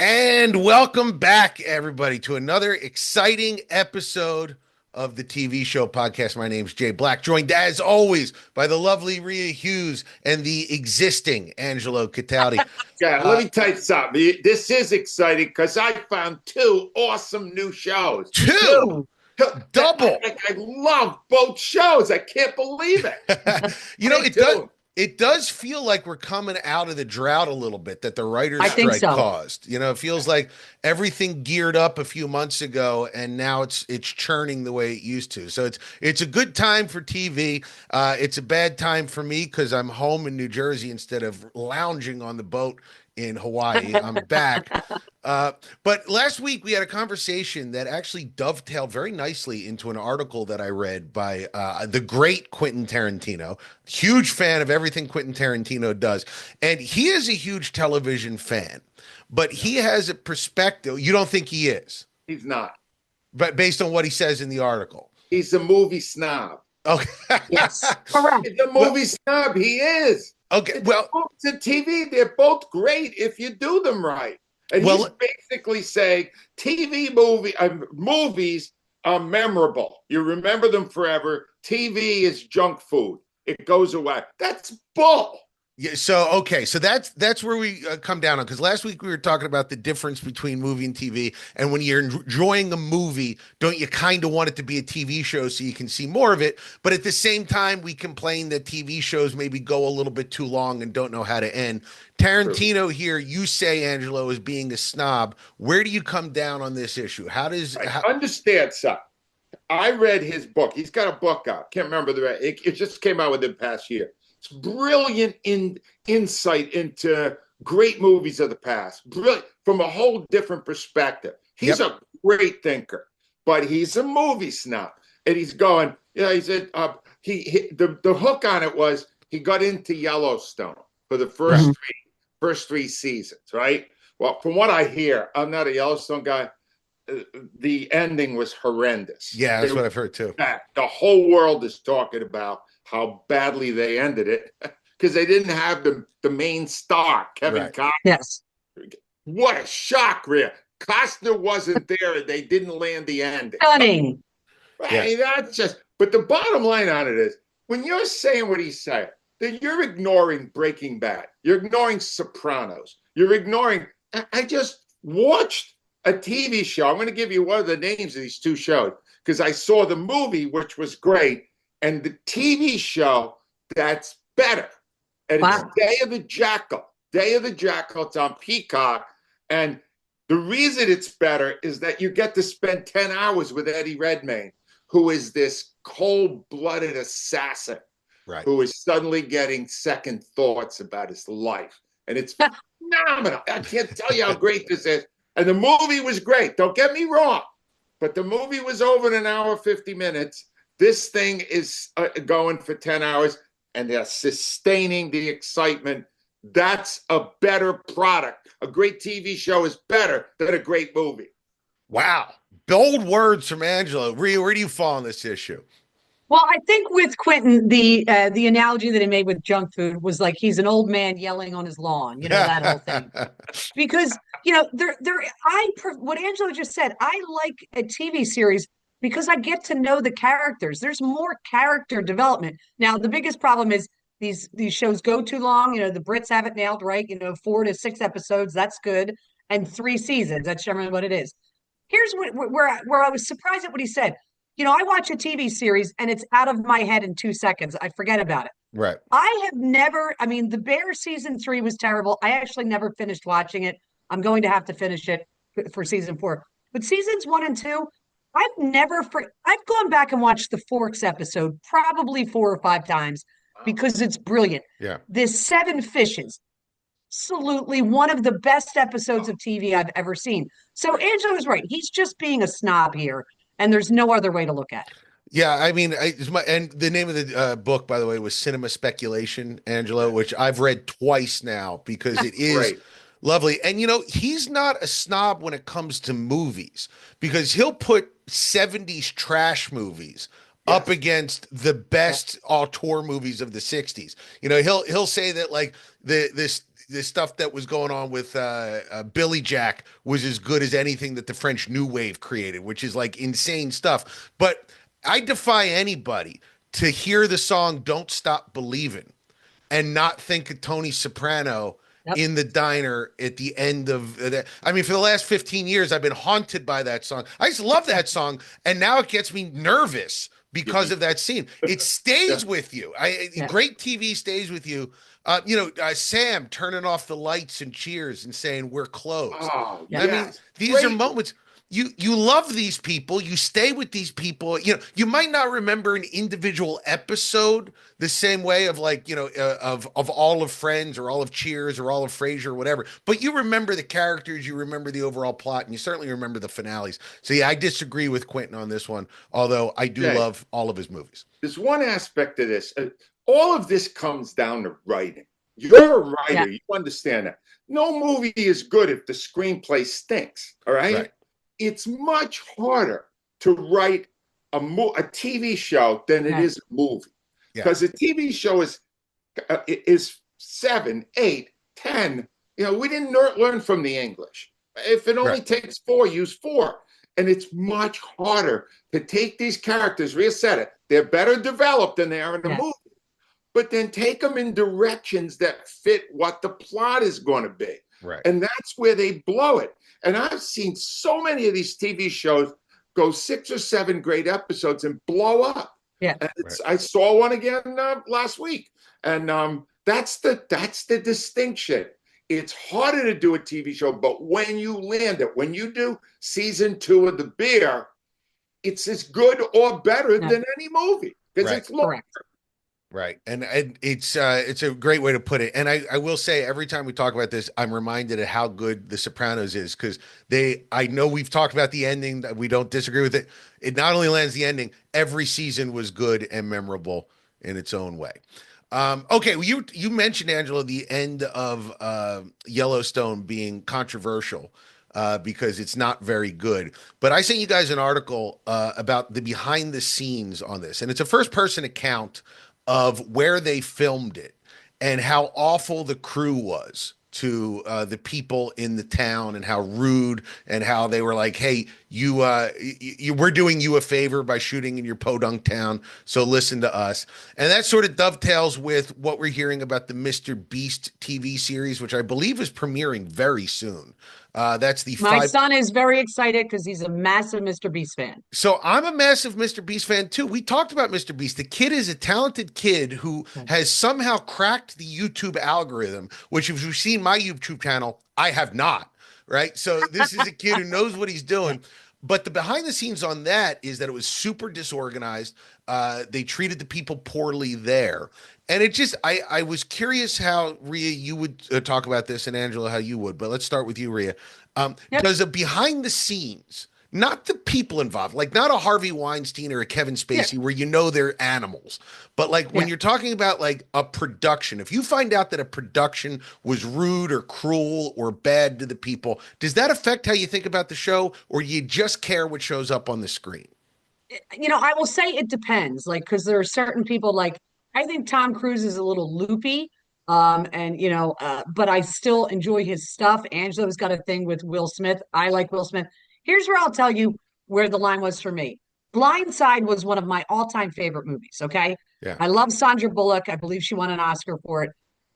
And welcome back, everybody, to another exciting episode of the TV show podcast. My name's Jay Black, joined as always by the lovely Rhea Hughes and the existing Angelo Cataldi. Yeah, let me tell you something. This is exciting because I found two awesome new shows. Two, double. I love both shows. I can't believe it. It does feel like we're coming out of the drought a little bit that the writer's strike caused. It feels like everything geared up a few months ago, and now it's churning the way it used to. So it's a good time for TV. It's a bad time for me because I'm home in New Jersey instead of lounging on the boat in Hawaii. I'm back. But last week we had a conversation that actually dovetailed very nicely into an article that I read by the great Quentin Tarantino. Huge fan of everything Quentin Tarantino does. And he is a huge television fan, but he has a perspective. You don't think he is? He's not. But based on what he says in the article. He's a movie snob. Okay. Yes. Correct. He's a movie snob. He is. Okay. Well, to TV, they're both great if you do them right. And he's basically saying movies are memorable. You remember them forever. TV is junk food. It goes away. That's bull. Yeah. So that's where we come down on, because last week we were talking about the difference between movie and TV, and when you're enjoying a movie, don't you kind of want it to be a TV show so you can see more of it? But at the same time, we complain that TV shows maybe go a little bit too long and don't know how to end. Tarantino here, you say, Angelo, is being a snob. Where do you come down on this issue? Understand something. I read his book. He's got a book out. Can't remember it just came out within the past year. It's brilliant insight into great movies of the past, brilliant from a whole different perspective. He's a great thinker, but he's a movie snob, and he's going. He said the hook on it was he got into Yellowstone for the first three seasons, right? Well, from what I hear, I'm not a Yellowstone guy. The ending was horrendous. Yeah, that's what I've heard too. The whole world is talking about how badly they ended it because they didn't have the main star, Kevin Costner. Yes. What a shock, Rhea. Costner wasn't there and they didn't land the ending. Stunning. But the bottom line on it is, when you're saying what he's saying, then you're ignoring Breaking Bad. You're ignoring Sopranos. You're ignoring, I just watched a TV show. I'm going to give you one of the names of these two shows because I saw the movie, which was great, and the TV show that's better. And it's Day of the Jackal. Day of the Jackal. It's on Peacock. And the reason it's better is that you get to spend 10 hours with Eddie Redmayne, who is this cold-blooded assassin who is suddenly getting second thoughts about his life. And it's phenomenal. I can't tell you how great this is. And the movie was great. Don't get me wrong. But the movie was over in an hour, 50 minutes. This thing is going for 10 hours, and they're sustaining the excitement. That's a better product. A great TV show is better than a great movie. Wow. Bold words from Angelo. Rhea, where do you fall on this issue? Well, I think with Quentin, the analogy that he made with junk food was like he's an old man yelling on his lawn, that whole thing. Because, what Angelo just said, I like a TV series because I get to know the characters. There's more character development. Now, the biggest problem is these shows go too long. The Brits have it nailed right. 4 to 6 episodes, that's good, and 3 seasons. That's generally what it is. Here's where I was surprised at what he said. I watch a TV series and it's out of my head in 2 seconds. I forget about it. Right. I have never, The Bear season 3 was terrible. I actually never finished watching it. I'm going to have to finish it for season 4. But seasons 1 and 2, I've gone back and watched the Forks episode probably 4 or 5 times because it's brilliant. Yeah. This 7 Fishes, absolutely one of the best episodes of TV I've ever seen. So Angelo is right. He's just being a snob here. And there's no other way to look at it. Yeah, and the name of the book, by the way, was Cinema Speculation, Angelo, which I've read twice now because it is great. Lovely. And, he's not a snob when it comes to movies because he'll put 70s trash movies up against the best auteur movies of the 60s. He'll say that like this the stuff that was going on with Billy Jack was as good as anything that the French New Wave created, which is like insane stuff. But I defy anybody to hear the song "Don't Stop Believin'" and not think of Tony Soprano in the diner at the end of that. I mean, for the last 15 years, I've been haunted by that song. I just love that song, and now it gets me nervous because of that scene. It stays with you. Great TV stays with you. Sam turning off the lights and Cheers and saying we're closed. Oh, I mean, these are moments. You love these people. You stay with these people. You might not remember an individual episode the same way of of all of Friends or all of Cheers or all of Frasier or whatever. But you remember the characters. You remember the overall plot, and you certainly remember the finales. So I disagree with Quentin on this one. Although I do love all of his movies. There's one aspect of this. All of this comes down to writing. You're a writer. You understand that. No movie is good if the screenplay stinks. All right. It's much harder to write a TV show than it is a movie, because a TV show is 7, 8, 10. We didn't learn from the English. If it only takes 4, use 4. And it's much harder to take these characters. Rhea said it. They're better developed than they are in a movie, but then take them in directions that fit what the plot is going to be. Right. And that's where they blow it. And I've seen so many of these TV shows go 6 or 7 great episodes and blow up. Yeah. I saw one again last week. And that's the distinction. It's harder to do a TV show, but when you land it, when you do season 2 of The Bear, it's as good or better than any movie, because it's longer. Right. And it's a great way to put it. And I will say, every time we talk about this, I'm reminded of how good The Sopranos is, because I know we've talked about the ending, that we don't disagree with it. It not only lands the ending, every season was good and memorable in its own way. Okay, well, you mentioned, Angelo, the end of Yellowstone being controversial because it's not very good. But I sent you guys an article about the behind the scenes on this, and it's a first-person account of where they filmed it and how awful the crew was to the people in the town, and how rude, and how they were like, hey, we're doing you a favor by shooting in your podunk town, so listen to us. And that sort of dovetails with what we're hearing about the Mr. Beast TV series, which I believe is premiering very soon. That's my son is very excited because he's a massive Mr. Beast fan. So I'm a massive Mr. Beast fan too. We talked about Mr. Beast. The kid is a talented kid who has somehow cracked the YouTube algorithm, which, if you've seen my YouTube channel, I have not. Right. So this is a kid who knows what he's doing. But the behind the scenes on that is that it was super disorganized. They treated the people poorly there. And it just, I was curious how, Rhea, you would talk about this, and Angelo, how you would. But let's start with you, Rhea. Does a behind the scenes, not the people involved, like not a Harvey Weinstein or a Kevin Spacey where they're animals, but like when you're talking about like a production, if you find out that a production was rude or cruel or bad to the people, does that affect how you think about the show, or do you just care what shows up on the screen? I will say it depends, like, because there are certain people, like, I think Tom Cruise is a little loopy. But I still enjoy his stuff. Angelo's got a thing with Will Smith. I like Will Smith. Here's where I'll tell you where the line was for me. Blindside was one of my all-time favorite movies. Okay. Yeah. I love Sandra Bullock. I believe she won an Oscar for it.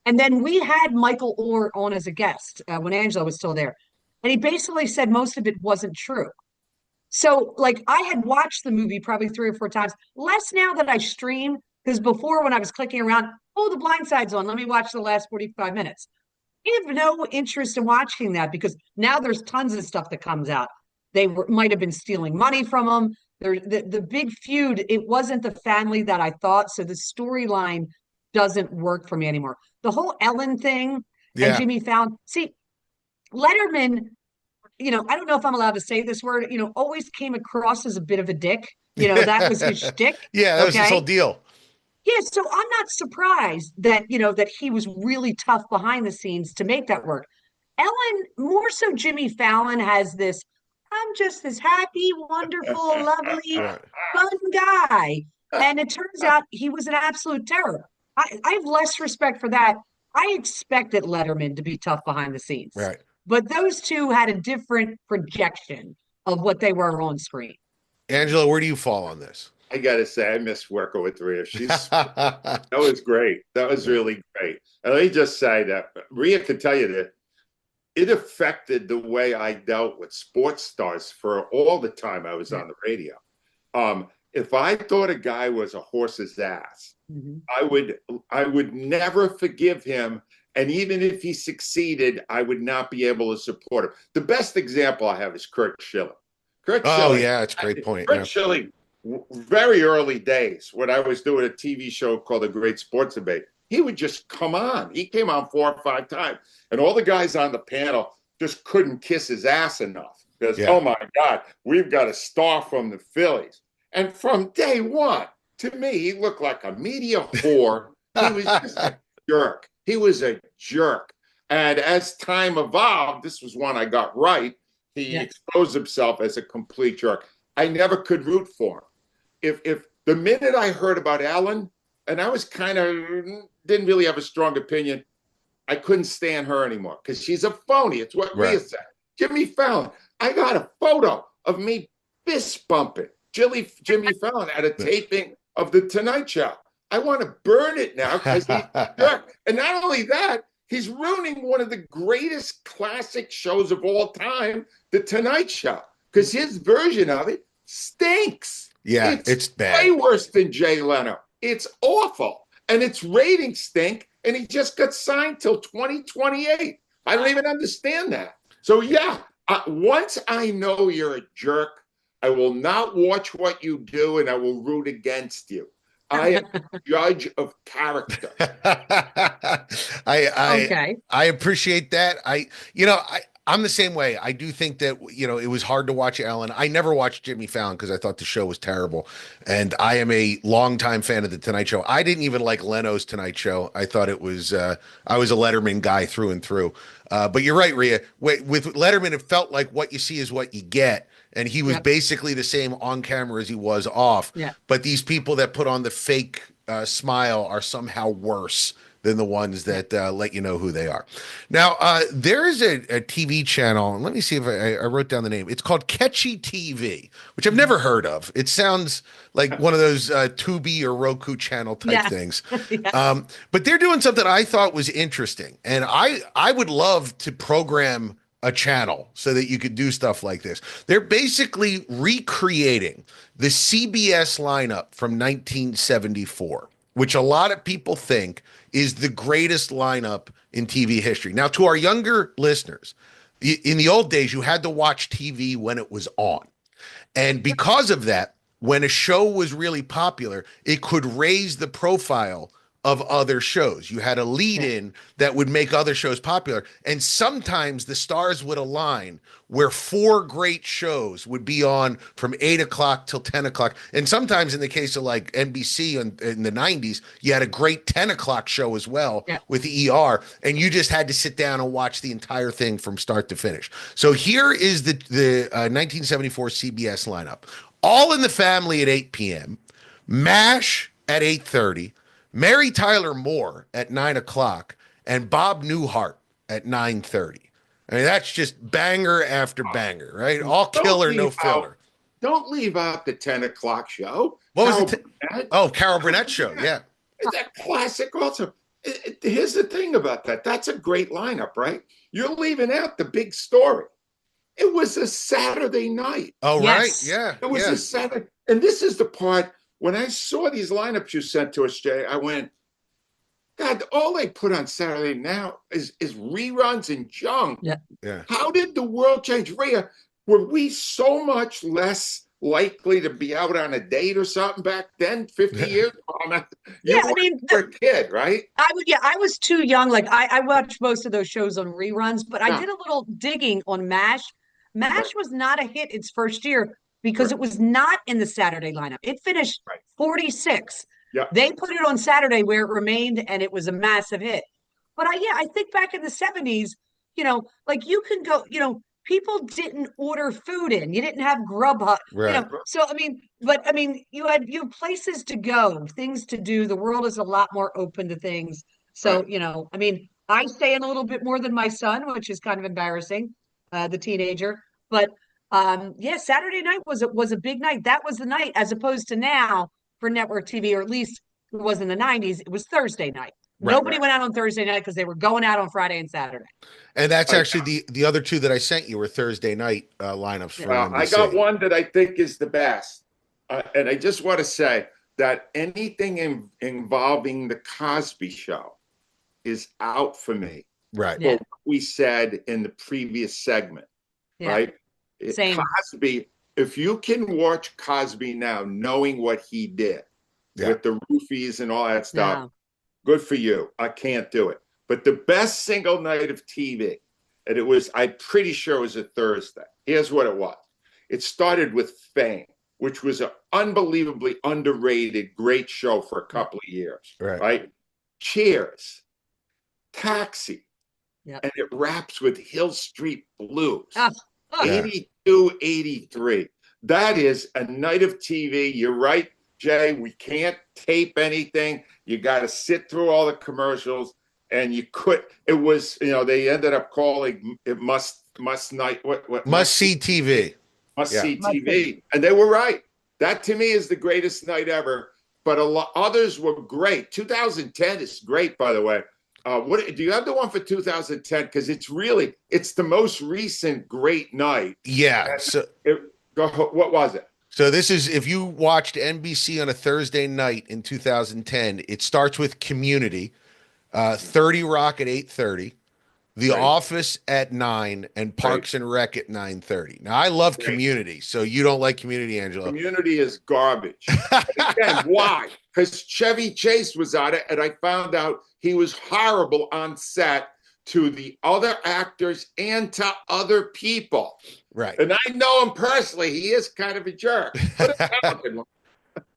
And then we had Michael Orr on as a guest when Angelo was still there. And he basically said most of it wasn't true. So, like, I had watched the movie probably 3 or 4 times, less now that I stream, because before, when I was clicking around, oh, The Blind Side's on, let me watch the last 45 minutes. I have no interest in watching that, because now there's tons of stuff that comes out. They might have been stealing money from them. The big feud, it wasn't the family that I thought, so the storyline doesn't work for me anymore. The whole Ellen thing and Jimmy Fallon. See, Letterman, I don't know if I'm allowed to say this word, always came across as a bit of a dick. That was his shtick. Yeah, that was his whole deal. Yeah, so I'm not surprised that, that he was really tough behind the scenes to make that work. Ellen, more so Jimmy Fallon, has this, I'm just this happy, wonderful, lovely, fun guy. And it turns out he was an absolute terror. I have less respect for that. I expected Letterman to be tough behind the scenes. Right. But those two had a different projection of what they were on screen. Angelo, where do you fall on this? I got to say, I miss working with Rhea. That was great. That was really great. And let me just say that Rhea could tell you that it affected the way I dealt with sports stars for all the time I was on the radio. If I thought a guy was a horse's ass, I would never forgive him. And even if he succeeded, I would not be able to support him. The best example I have is Kurt Schilling. Yeah, it's a great point. Kurt Schilling, very early days when I was doing a TV show called The Great Sports Debate, he would just come on. He came on 4 or 5 times. And all the guys on the panel just couldn't kiss his ass enough. Because, oh my God, we've got a star from the Phillies. And from day one, to me, he looked like a media whore. He was just a jerk. He was a jerk. And as time evolved, this was one I got right. He exposed himself as a complete jerk. I never could root for him. If the minute I heard about Ellen, and I was didn't really have a strong opinion, I couldn't stand her anymore because she's a phony. It's what Rhea said. Jimmy Fallon. I got a photo of me fist bumping Jimmy Fallon at a taping of The Tonight Show. I want to burn it now because he's a jerk. And not only that, he's ruining one of the greatest classic shows of all time, The Tonight Show, because his version of it stinks. Yeah, it's bad. Way worse than Jay Leno. It's awful. And its ratings stink, and he just got signed till 2028. I don't even understand that. So, once I know you're a jerk, I will not watch what you do, and I will root against you. I am a judge of character. I appreciate that. I'm the same way. I do think that, it was hard to watch Ellen. I never watched Jimmy Fallon because I thought the show was terrible. And I am a longtime fan of The Tonight Show. I didn't even like Leno's Tonight Show. I thought it was, I was a Letterman guy through and through. But you're right, Rhea. With Letterman, it felt like what you see is what you get. And he was basically the same on camera as he was off. Yeah. But these people that put on the fake smile are somehow worse than the ones that let you know who they are. Now, there is a TV channel, and let me see if I wrote down the name. It's called Catchy TV, which I've never heard of. It sounds like one of those Tubi or Roku channel type things. But they're doing something I thought was interesting, and I would love to program a channel so that you could do stuff like this. They're basically recreating the CBS lineup from 1974, which a lot of people think is the greatest lineup in TV history. Now, to our younger listeners, in the old days, you had to watch TV when it was on. And because of that, when a show was really popular, it could raise the profile of other shows. You had a lead-in that would make other shows popular. And sometimes the stars would align where 4 great shows would be on from 8 o'clock till 10 o'clock. And sometimes in the case of like NBC in the 90s, you had a great 10 o'clock show as well with ER. And you just had to sit down and watch the entire thing from start to finish. So here is the 1974 CBS lineup. All in the Family at 8 p.m., MASH at 8:30, Mary Tyler Moore at 9 o'clock, and Bob Newhart at 9:30. I mean, that's just banger after banger, right? All killer, no filler. Don't leave out the 10 o'clock show. What was it? Carol Burnett show, yeah. That classic also. Here's the thing about that. That's a great lineup, right? You're leaving out the big story. It was a Saturday night. Oh, right, yeah. It was a Saturday. And this is the part, when I saw these lineups you sent to us, Jay, I went, God, all they put on Saturday now is reruns and junk. Yeah. How did the world change? Rhea, were we so much less likely to be out on a date or something back then, 50 years ago? You were a kid, right? I was too young. Like I watched most of those shows on reruns, but I did a little digging on MASH. MASH was not a hit its first year because it was not in the Saturday lineup. It finished 46. They put it on Saturday where it remained, and it was a massive hit. But I think back in the 70s, like you can go, people didn't order food in. You didn't have Grubhub, So you had places to go, things to do. The world is a lot more open to things. So, I mean, I stay in a little bit more than my son, which is kind of embarrassing, the teenager. But yeah, Saturday night was a big night. That was the night, as opposed to now for network TV, or at least it was in the 90s. It was Thursday night. Nobody went out on Thursday night because they were going out on Friday and Saturday. And that's actually the other two that I sent you were Thursday night lineups for NBC. I got one that I think is the best. And I just want to say that anything involving the Cosby Show is out for me. Right. For what we said in the previous segment. Yeah. Right. Same. Cosby, if you can watch Cosby now, knowing what he did with the roofies and all that stuff, good for you. I can't do it. But the best single night of TV, and I'm pretty sure it was a Thursday. Here's what it was. It started with Fame, which was an unbelievably underrated, great show for a couple of years. Right? Cheers, Taxi, and it wraps with Hill Street Blues. 82, 83. That is a night of TV. You're right, Jay. We can't tape anything. You got to sit through all the commercials. And you could, it was, they ended up calling it must night, must see TV. Must see TV. And they were right. That to me is the greatest night ever. But others were great. 2010 is great, by the way. Do you have the one for 2010? Because it's the most recent great night. Yeah. What was it? So this is, if you watched NBC on a Thursday night in 2010, it starts with Community. 30 Rock at 8:30, The Office at 9, and Parks and Rec at 9:30. Now, I love Community, so you don't like Community, Angelo. Community is garbage. Again, why? Because Chevy Chase was on it, and I found out he was horrible on set to the other actors and to other people. Right. And I know him personally. He is kind of a jerk.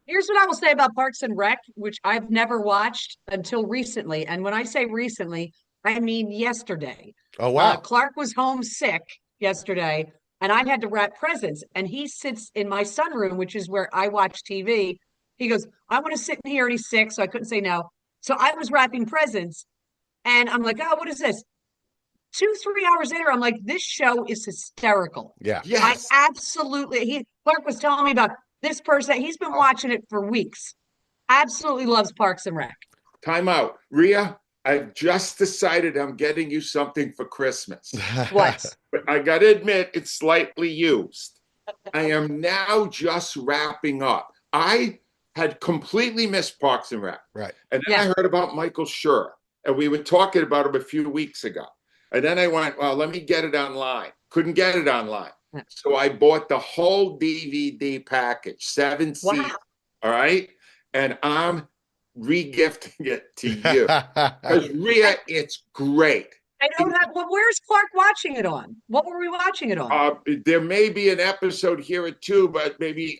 Here's what I will say about Parks and Rec, which I've never watched until recently. And when I say recently, I mean yesterday. Oh, wow. Clark was home sick yesterday, and I had to wrap presents. And he sits in my sunroom, which is where I watch TV. He goes, I want to sit in here, and he's sick, so I couldn't say no. So I was wrapping presents, and I'm like, oh, what is this? 2-3 hours later, I'm like, this show is hysterical. Yeah. Yes. Clark was telling me about this person. He's been watching it for weeks. Absolutely loves Parks and Rec. Time out. Rhea, I've just decided I'm getting you something for Christmas. What? But I got to admit, it's slightly used. I am now just wrapping up. I had completely missed Parks and Rec. Right. And then I heard about Michael Schur, and we were talking about him a few weeks ago. And then I went, well, let me get it online. Couldn't get it online. So I bought the whole DVD package, 7 seats. Wow. All right. And I'm regifting it to you. Because Rhea, it's great. I don't have, well, where's Clark watching it on? What were we watching it on? There may be an episode here or two, but maybe,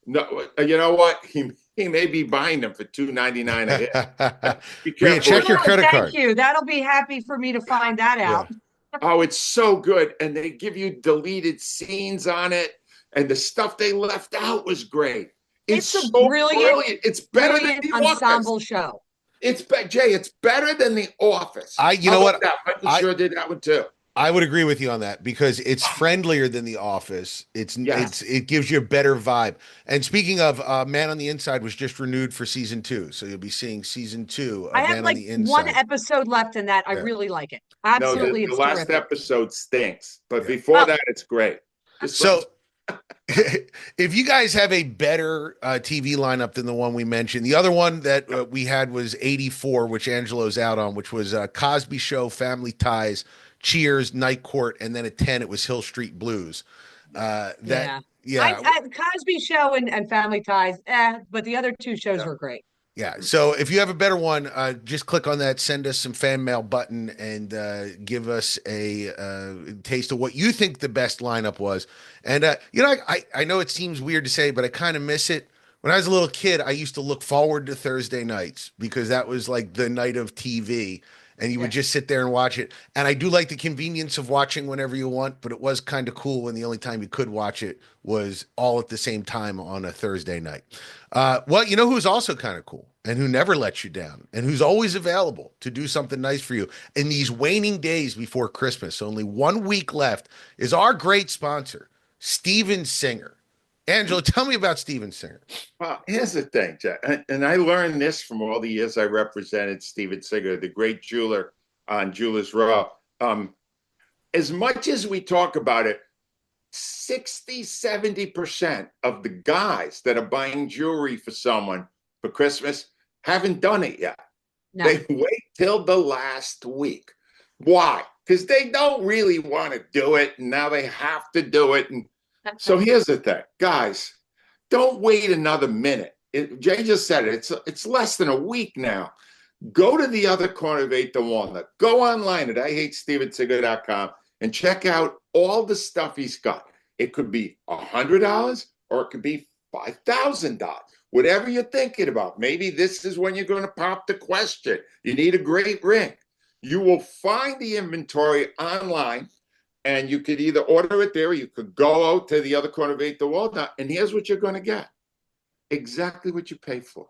no, you know what? He may be buying them for $2.99 a hit. Rhea, check your credit card. Thank you. That'll be happy for me to find that out. Yeah. Oh, it's so good. And they give you deleted scenes on it. And the stuff they left out was great. It's a so brilliant. It's better than The ensemble Office. Show. Jay, it's better than The Office. You know what? Michael Schur did that one too. I would agree with you on that because it's friendlier than The Office. It gives you a better vibe. And speaking of, Man on the Inside was just renewed for season 2, so you'll be seeing season 2 of Man on the Inside. One episode left in that. I really like it. Absolutely, the last episode stinks, but before that, it's great. If you guys have a better TV lineup than the one we mentioned, the other one that we had was 84, which Angelo's out on, which was Cosby Show, Family Ties, Cheers, Night Court, and then at 10 it was Hill Street Blues. Cosby Show and Family Ties, but the other two shows were great. Yeah. So if you have a better one, just click on that, send us some fan mail button, and give us a taste of what you think the best lineup was. And, I know it seems weird to say, but I kind of miss it. When I was a little kid, I used to look forward to Thursday nights because that was like the night of TV. And you would just sit there and watch it. And I do like the convenience of watching whenever you want, but it was kind of cool when the only time you could watch it was all at the same time on a Thursday night. Well, you know who's also kind of cool? and who never lets you down and who's always available to do something nice for you in these waning days before Christmas. Only 1 week left is our great sponsor, Steven Singer. Angelo, tell me about Steven Singer. Well, here's the thing, Jack, and I learned this from all the years I represented Steven Singer, the great jeweler on Jewelers Row. As much as we talk about it, 60-70% of the guys that are buying jewelry for someone for Christmas haven't done it yet. No. They wait till the last week. Why? Because they don't really want to do it, and now they have to do it. And so here's the thing, guys, don't wait another minute. Jay just said it. It's less than a week now. Go to the other corner of 8th and Walnut. Go online at IHateStevenSinger.com and check out all the stuff he's got. It could be $100 or it could be $5,000. Whatever you're thinking about. Maybe this is when you're going to pop the question. You need a great ring. You will find the inventory online, and you could either order it there or you could go out to the other corner of 8th and Walnut, and here's what you're going to get. Exactly what you pay for.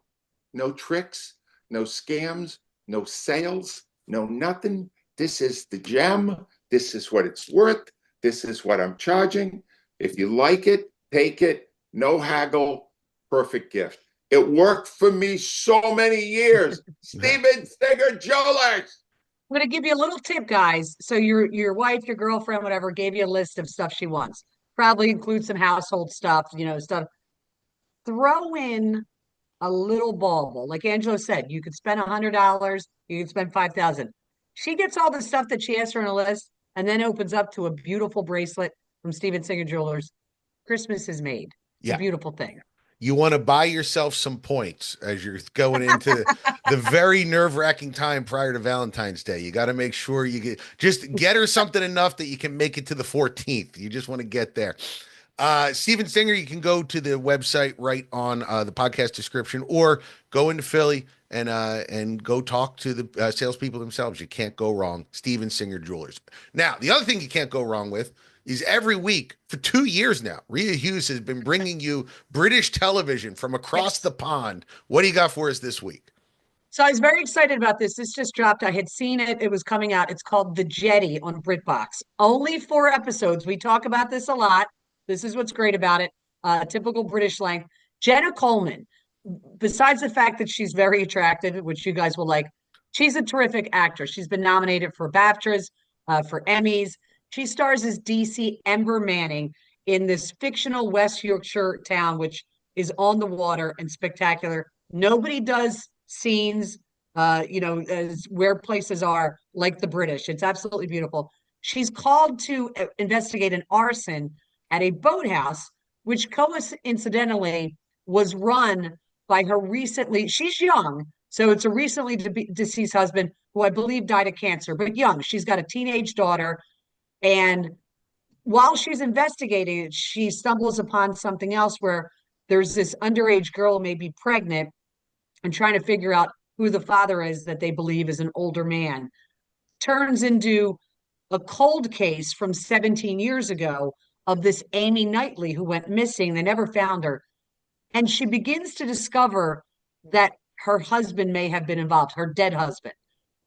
No tricks, no scams, no sales, no nothing. This is the gem. This is what it's worth. This is what I'm charging. If you like it, take it. No haggle. Perfect gift. It worked for me so many years. Steven Singer Jewelers. I'm going to give you a little tip, guys. So your wife, your girlfriend, whatever, gave you a list of stuff she wants. Probably include some household stuff, stuff. Throw in a little bauble. Like Angelo said, you could spend $100. You could spend $5,000. She gets all the stuff that she has for on a list and then opens up to a beautiful bracelet from Steven Singer Jewelers. Christmas is made. It's a beautiful thing. You want to buy yourself some points as you're going into the very nerve-wracking time prior to Valentine's Day. You got to make sure you get her something enough that you can make it to the 14th. You just want to get there. Steven Singer, you can go to the website right on the podcast description, or go into Philly and go talk to the salespeople themselves. You can't go wrong. Steven Singer Jewelers. Now, the other thing you can't go wrong with is every week for 2 years now, Rhea Hughes has been bringing you British television from across the pond. What do you got for us this week? So I was very excited about this. This just dropped. I had seen it. It was coming out. It's called The Jetty on BritBox. Only 4 episodes. We talk about this a lot. This is what's great about it. Typical British length. Jenna Coleman, besides the fact that she's very attractive, which you guys will like, she's a terrific actress. She's been nominated for BAFTAs, for Emmys. She stars as DC Ember Manning in this fictional West Yorkshire town, which is on the water and spectacular. Nobody does scenes, as where places are like the British. It's absolutely beautiful. She's called to investigate an arson at a boathouse, which coincidentally was run by her she's young, so it's a recently deceased husband who I believe died of cancer, but young. She's got a teenage daughter. And while she's investigating it, she stumbles upon something else where there's this underage girl maybe pregnant and trying to figure out who the father is that they believe is an older man. Turns into a cold case from 17 years ago of this Amy Knightley who went missing. They never found her. And she begins to discover that her husband may have been involved, her dead husband,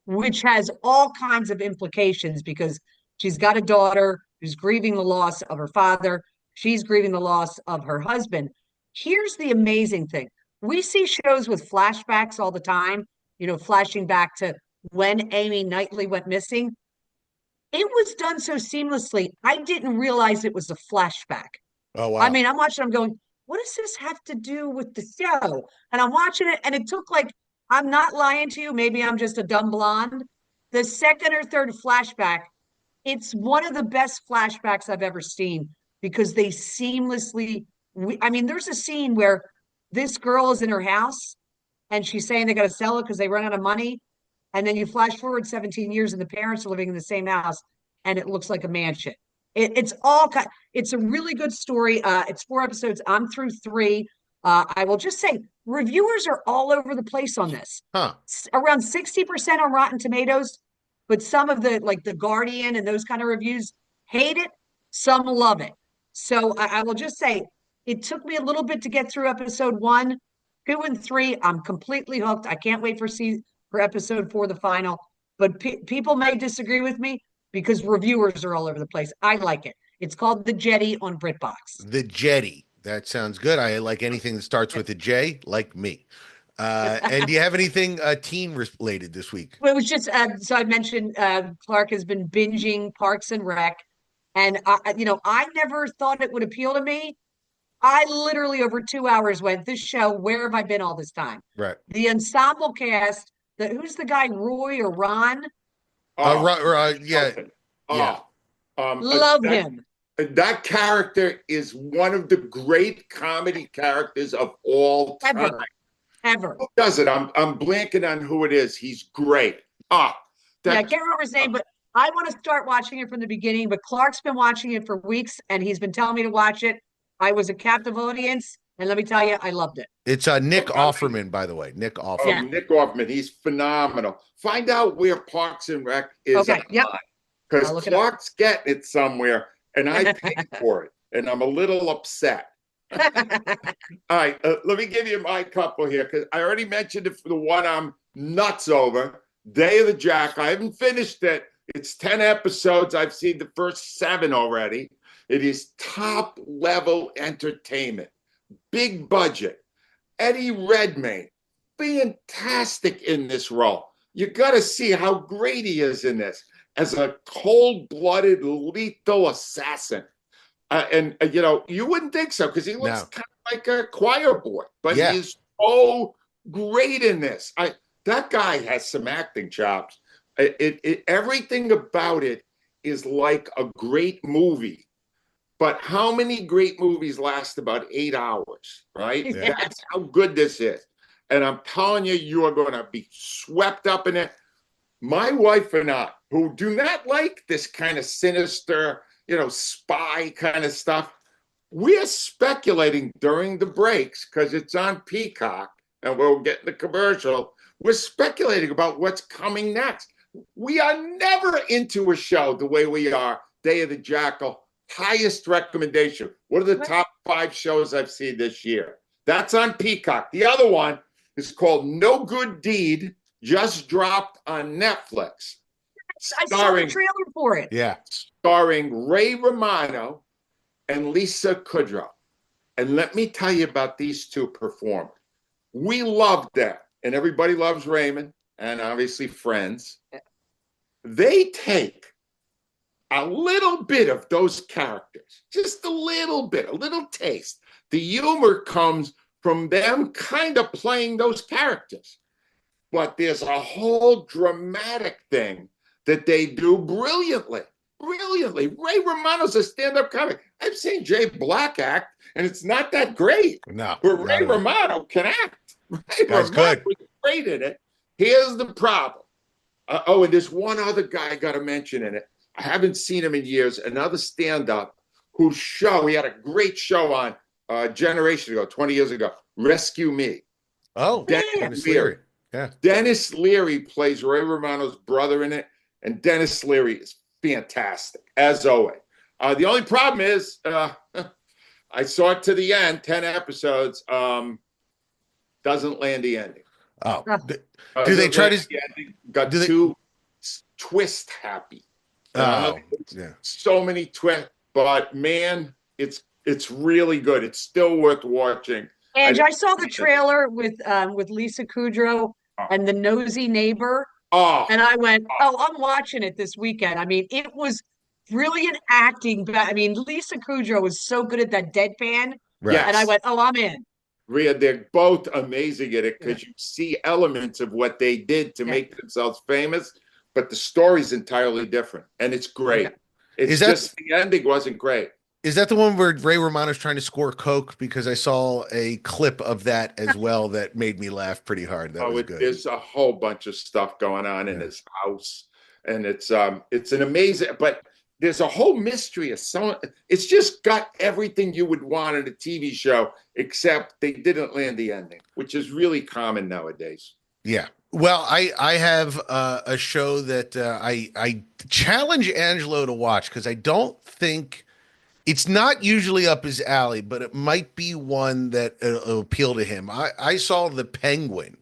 which has all kinds of implications because she's got a daughter who's grieving the loss of her father. She's grieving the loss of her husband. Here's the amazing thing. We see shows with flashbacks all the time, flashing back to when Amy Knightley went missing. It was done so seamlessly. I didn't realize it was a flashback. Oh, wow. I mean, I'm watching, I'm going, what does this have to do with the show? And I'm watching it, and it took I'm not lying to you, maybe I'm just a dumb blonde. The second or third flashback, it's one of the best flashbacks I've ever seen because they seamlessly, there's a scene where this girl is in her house and she's saying they got to sell it because they run out of money. And then you flash forward 17 years and the parents are living in the same house and it looks like a mansion. It's a really good story. It's 4 episodes. I'm through 3. I will just say reviewers are all over the place on this. Around 60% on Rotten Tomatoes. But some of the Guardian and those kind of reviews hate it. Some love it. So I will just say it took me a little bit to get through episode 1. 2 and 3, I'm completely hooked. I can't wait for episode 4, the final. But people may disagree with me because reviewers are all over the place. I like it. It's called The Jetty on BritBox. The Jetty. That sounds good. I like anything that starts with a J, like me. And do you have anything teen related this week? Well, it was just so I mentioned Clark has been binging Parks and Rec, and I never thought it would appeal to me. I literally over 2 hours went, this show, where have I been all this time? Right. The ensemble cast, who's the guy, Roy or Ron? Yeah. Oh, Love him. That character is one of the great comedy characters of all time. Ever. Who does it? I'm blanking on who it is. He's great. I can't remember his name, but I want to start watching it from the beginning. But Clark's been watching it for weeks, and he's been telling me to watch it. I was a captive audience, and let me tell you, I loved it. It's Nick Offerman, by the way. Nick Offerman. Nick Offerman. He's phenomenal. Find out where Parks and Rec is. Okay. Yep. Because Clark's getting it somewhere, and I paid for it, and I'm a little upset. All right, let me give you my couple here, because I already mentioned it for the one I'm nuts over, Day of the Jack. I haven't finished it. It's 10 episodes. I've seen the first 7 already. It is top-level entertainment. Big budget. Eddie Redmayne, fantastic in this role. You got to see how great he is in this as a cold-blooded, lethal assassin. You wouldn't think so because he looks kind of like a choir boy, but he's so great in this. That guy has some acting chops. Everything about it is like a great movie. But how many great movies last about 8 hours, right? Yeah. That's how good this is. And I'm telling you, you are going to be swept up in it. My wife and I, who do not like this kind of sinister, spy kind of stuff, we are speculating during the breaks because it's on Peacock and we'll get in the commercial. We're speculating about what's coming next. We are never into a show the way we are. Day of the Jackal, highest recommendation. What are the top 5 shows I've seen this year? That's on Peacock. The other one is called No Good Deed, just dropped on Netflix. I saw the trailer for it. Yeah. Starring Ray Romano and Lisa Kudrow. And let me tell you about these two performers. We love them. And everybody loves Raymond and obviously Friends. They take a little bit of those characters, just a little bit, a little taste. The humor comes from them kind of playing those characters. But there's a whole dramatic thing that they do brilliantly. Brilliantly. Ray Romano's a stand-up comic. I've seen Jay Black act, and it's not that great. No. But Ray Romano can act. Ray Romano was great in it. Here's the problem. And there's one other guy I got to mention in it. I haven't seen him in years. Another stand-up whose show, he had a great show on a generation ago, 20 years ago, Rescue Me. Oh, Dennis Leary. Yeah. Dennis Leary plays Ray Romano's brother in it, and Dennis Leary is fantastic, as always. The only problem is, I saw it to the end, 10 episodes, doesn't land the ending. Oh. Do they try to... Got too twist happy. Oh, yeah. So many twists, but man, it's really good. It's still worth watching. And I saw the trailer with Lisa Kudrow and the nosy neighbor. Oh, and I went, I'm watching it this weekend. I mean, it was brilliant acting. But I mean, Lisa Kudrow was so good at that deadpan. Right. Yes. And I went, I'm in. Rhea, they're both amazing at it because you see elements of what they did to make themselves famous, but the story's entirely different, and it's great. It's just the ending wasn't great. Is that the one where Ray Romano's trying to score coke? Because I saw a clip of that as well that made me laugh pretty hard. That was good. There's a whole bunch of stuff going on in his house, and it's an amazing. But there's a whole mystery of someone. It's just got everything you would want in a TV show, except they didn't land the ending, which is really common nowadays. Yeah. Well, I have a show that I challenge Angelo to watch because I don't think It's not usually up his alley, but it might be one that will appeal to him. I saw The Penguin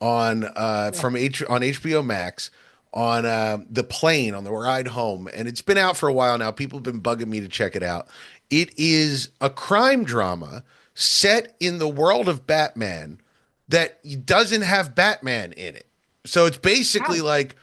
on on HBO Max on the plane on the ride home, and it's been out for a while now. People have been bugging me to check it out. It is a crime drama set in the world of Batman that doesn't have Batman in it. So it's basically like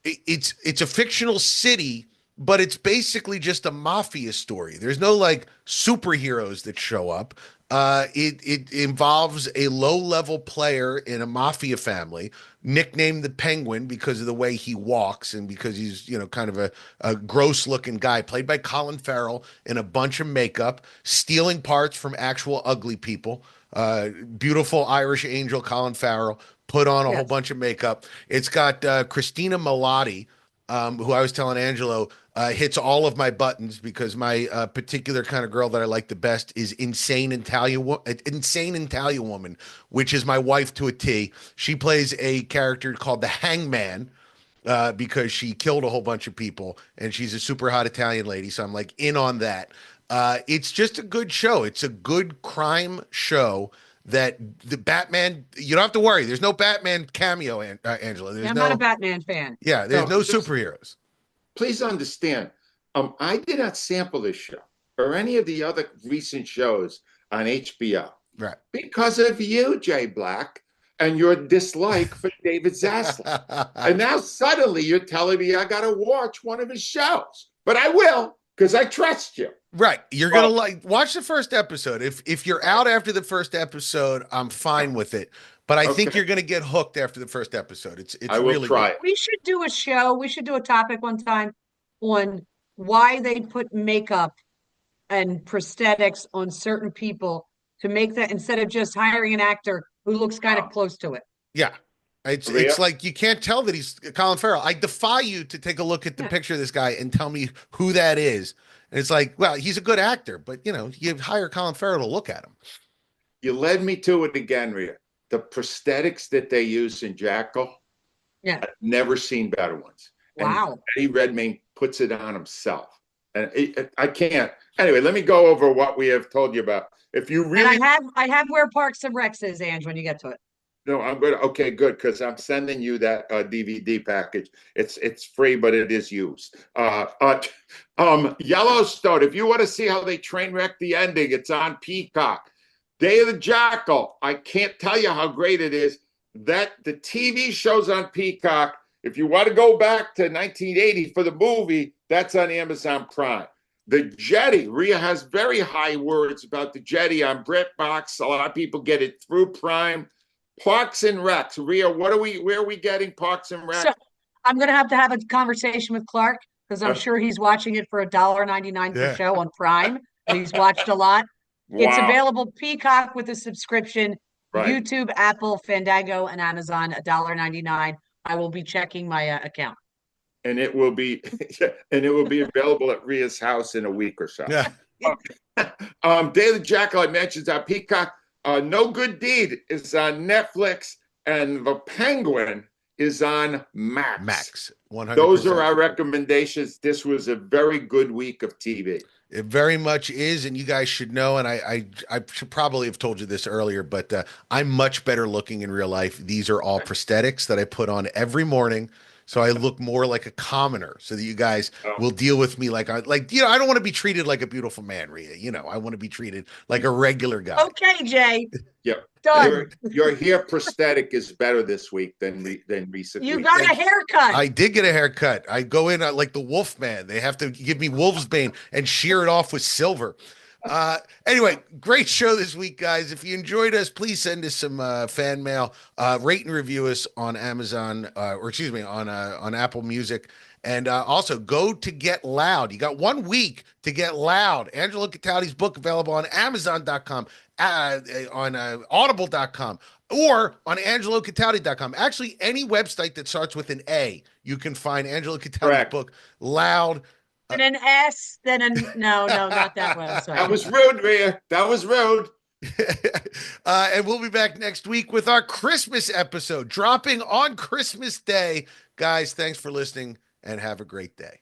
it's a fictional city, but it's basically just a mafia story. There's no like superheroes that show up. It involves a low-level player in a mafia family, nicknamed the Penguin because of the way he walks and because he's, kind of a gross-looking guy, played by Colin Farrell in a bunch of makeup, stealing parts from actual ugly people. Beautiful Irish angel Colin Farrell put on a whole bunch of makeup. It's got Christina Milioti, who I was telling Angelo hits all of my buttons because my particular kind of girl that I like the best is insane Italian woman, which is my wife to a T. She plays a character called the Hangman because she killed a whole bunch of people, and she's a super hot Italian lady. So I'm like in on that. It's just a good show. It's a good crime show that the Batman, you don't have to worry. There's no Batman cameo, Angela. I'm not a Batman fan. Yeah, there's no superheroes. Please understand, I did not sample this show or any of the other recent shows on HBO. Right. Because of you, Jay Black, and your dislike for David Zaslav. And now suddenly you're telling me I got to watch one of his shows. But I will, because I trust you. Right. You're going to watch the first episode. If you're out after the first episode, I'm fine with it. But I think you're going to get hooked after the first episode. It's I will really try good. We should do a show. We should do a topic one time on why they put makeup and prosthetics on certain people to make that instead of just hiring an actor who looks kind of close to it. Yeah. It's like you can't tell that he's Colin Farrell. I defy you to take a look at the picture of this guy and tell me who that is. And it's like, well, he's a good actor, but you hire Colin Farrell to look at him. You led me to it again, Rhea. The prosthetics that they use in Jackal, I've never seen better ones. Wow. And Eddie Redmayne puts it on himself. And I can't. Anyway, let me go over what we have told you about. If you really, and I have where Parks and Recs is, Ange, when you get to it. No, I'm good. Okay, good, because I'm sending you that DVD package. It's free, but it is used. Yellowstone. If you want to see how they train wreck the ending, it's on Peacock. Day of the Jackal. I can't tell you how great it is. That the TV show's on Peacock. If you want to go back to 1980 for the movie, that's on Amazon Prime. The Jetty. Rhea has very high words about the Jetty on BritBox. A lot of people get it through Prime. Parks and Recs. Rhea, where are we getting Parks and Recs? So I'm going to have a conversation with Clark because I'm sure he's watching it for $1.99 per show on Prime. And he's watched a lot. Wow. It's available Peacock with a subscription, YouTube, Apple, Fandango, and Amazon, $1.99. I will be checking my account. And it will be available at Rhea's house in a week or so. Yeah. Day of the Jackal, I mentioned on Peacock. No Good Deed is on Netflix, and The Penguin is on Max. Max, 100%. Those are our recommendations. This was a very good week of TV. It very much is, and you guys should know, and I should probably have told you this earlier, but I'm much better looking in real life. These are all prosthetics that I put on every morning, so I look more like a commoner, so that you guys will deal with me like I don't want to be treated like a beautiful man, Rhea. I want to be treated like a regular guy. Okay, Jay. Yeah. Done. Your hair prosthetic is better this week than recent. You got a haircut. I did get a haircut. I go in like the Wolf Man. They have to give me wolf's bane and shear it off with silver. Anyway, great show this week, guys. If you enjoyed us, please send us some fan mail. Rate and review us on Amazon, on Apple Music. And also go to Get Loud. You got 1 week to get loud. Angelo Cataldi's book available on Amazon.com, on Audible.com, or on AngeloCataldi.com. Actually, any website that starts with an A, you can find Angelo Cataldi's book, Loud. And an S, then no, not that website. That was rude, Rhea. That was rude. And we'll be back next week with our Christmas episode dropping on Christmas Day. Guys, thanks for listening and have a great day.